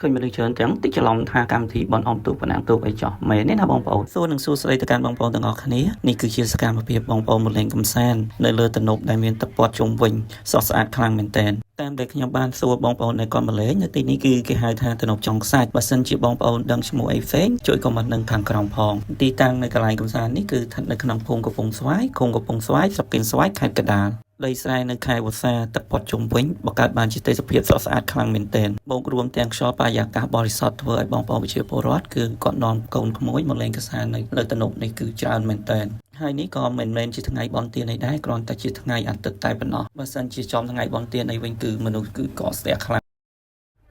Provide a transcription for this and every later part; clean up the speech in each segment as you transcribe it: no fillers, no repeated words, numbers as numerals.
ឃើញមនុស្សច្រើនទាំងតិចច្រឡំថាកម្មវិធីបនអមទូកបណ្ណាំងទូកអីចោះមែនទេណាបងប្អូនសួរនឹងសួរស្ដីទៅកាន់បងប្អូនទាំងអស់គ្នានេះគឺជាសកម្មភាពបងប្អូនមកលេងកម្សាន្តនៅលើទំនប់ដែលមានទឹកព័ទ្ធជុំវិញស្រស់ស្អាតខ្លាំងមែនទែនតាមដែលខ្ញុំបានសួរបងប្អូនដែលគាត់មកលេងនៅទីនេះគឺគេហៅថាទំនប់ចុងខ្សាច់បើសិនជាបងប្អូនដឹងឈ្មោះអីផ្សេងជួយខមមិននឹងខាងក្រោមផងទីតាំងនៅកន្លែងកម្សាន្តនេះគឺស្ថិតនៅក្នុងភូមិកំពង់ស្វាយឃុំកំពង់ស្វាយស្រុកកេនស្វាយខេត្តកណ្ដាលដីស្រែនៅខេត្តវស្សាទឹកព័ទ្ធជុំវិញបង្កើតបានជាទេសភាពស្រស់ស្អាតខ្លាំងមែនទែនបូករួមទាំងខ្យល់បរិយាកាសបរិសុទ្ធធ្វើឲ្យបងប្អូនប្រជាពលរដ្ឋគឺគាត់នាំកូនក្មួយមកលេងកម្សាន្តនៅលើទំនប់នេះគឺច្រើនមែនទែនហើយនេះក៏មិនមែនជាថ្ងៃបុណ្យទានអីដែរគ្រាន់តែជាថ្ងៃអាទិត្យតែប៉ុណ្ណោះបើសិនជាចំថ្ងៃបុណ្យទានអីវិញគឺមនុស្សគឺក៏ស្ទះខ្លាំង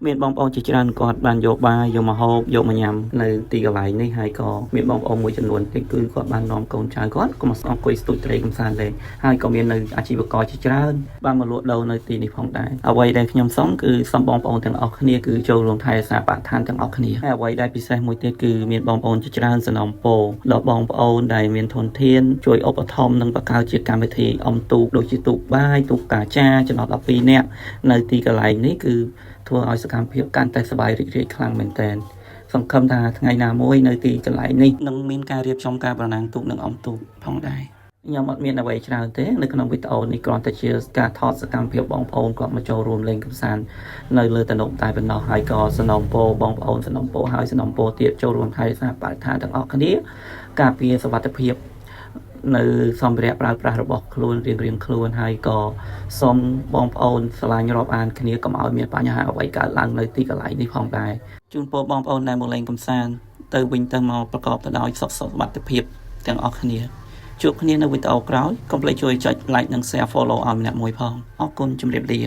មានបងប្អូនជាច្រើនគាត់បានយកបាយយកមកហូបយកមកញ៉ាំនៅទីកន្លែងនេះហើយក៏មានបងប្អូនមួយចំនួនទៀតគឺគាត់បាននាំកូនចៅគាត់ក៏មកអង្គុយស្ទូចត្រេកកម្សាន្តលេងហើយក៏មាននៅអាជីវករជាច្រើនបានមកលក់ដូរនៅទីនេះផងដែរអ្វីដែលខ្ញុំសុំគឺសុំបងប្អូនទាំងអស់គ្នាគឺចូលរួមថែរក្សាបរិស្ថានទាំងអស់គ្នាហើយអ្វីដែលពិសេសមួយទៀតគឺមានបងប្អូនជាច្រើនសនំពោដល់បងប្អូនដែលមានធនធានជួយឧបត្ថម្ភនិងបង្កើតជាកម្មវិធីអុំទូកដូចជាទូកបាយទូកកាចាចំណុច12នាក់នៅទីកន្លែងនេះគឺធ្វើឲ្យសកម្មភាពកាន់តែសប្បាយរីករាយខ្លាំងមែនទែនសង្ឃឹមថាថ្ងៃណាមួយនៅទីកន្លែងនេះនឹងមានការរៀបចំការប្រណាំងទូកនិងអុំទូកផងដែរខ្ញុំអត់មានអ្វីច្រើនទេនៅក្នុងវីដេអូនេះគ្រាន់តែជាការថតសកម្មភាពបងប្អូនគាត់មកចូលរួមលេងកម្សាន្តនៅលើទំនប់តែប៉ុណ្ណោះហើយក៏សនំពោបងប្អូនសនំពោហើយសនំពោទៀតចូលរួមថែរក្សាបរិស្ថានទាំងអស់គ្នាការពារសុវត្ថិភាពនៅសម្ភារៈប្រើប្រាស់របស់ខ្លួនរៀងៗខ្លួនហើយក៏សូមបងប្អូនឆ្លាញ់រាប់អានគ្នាកុំឲ្យមានបញ្ហាអ្វីកើតឡើងនៅទីកន្លែងនេះផងដែរជូនពរបងប្អូនដែលមកលេងកម្សាន្តទៅវិញទៅមកប្រកបទៅដោយសុខសុវត្ថិភាពទាំងអស់គ្នាជួបគ្នានៅវីដេអូក្រោយកុំភ្លេចជួយចុច like និង share follow ឲ្យម្នាក់មួយផងអរគុណជម្រាបលា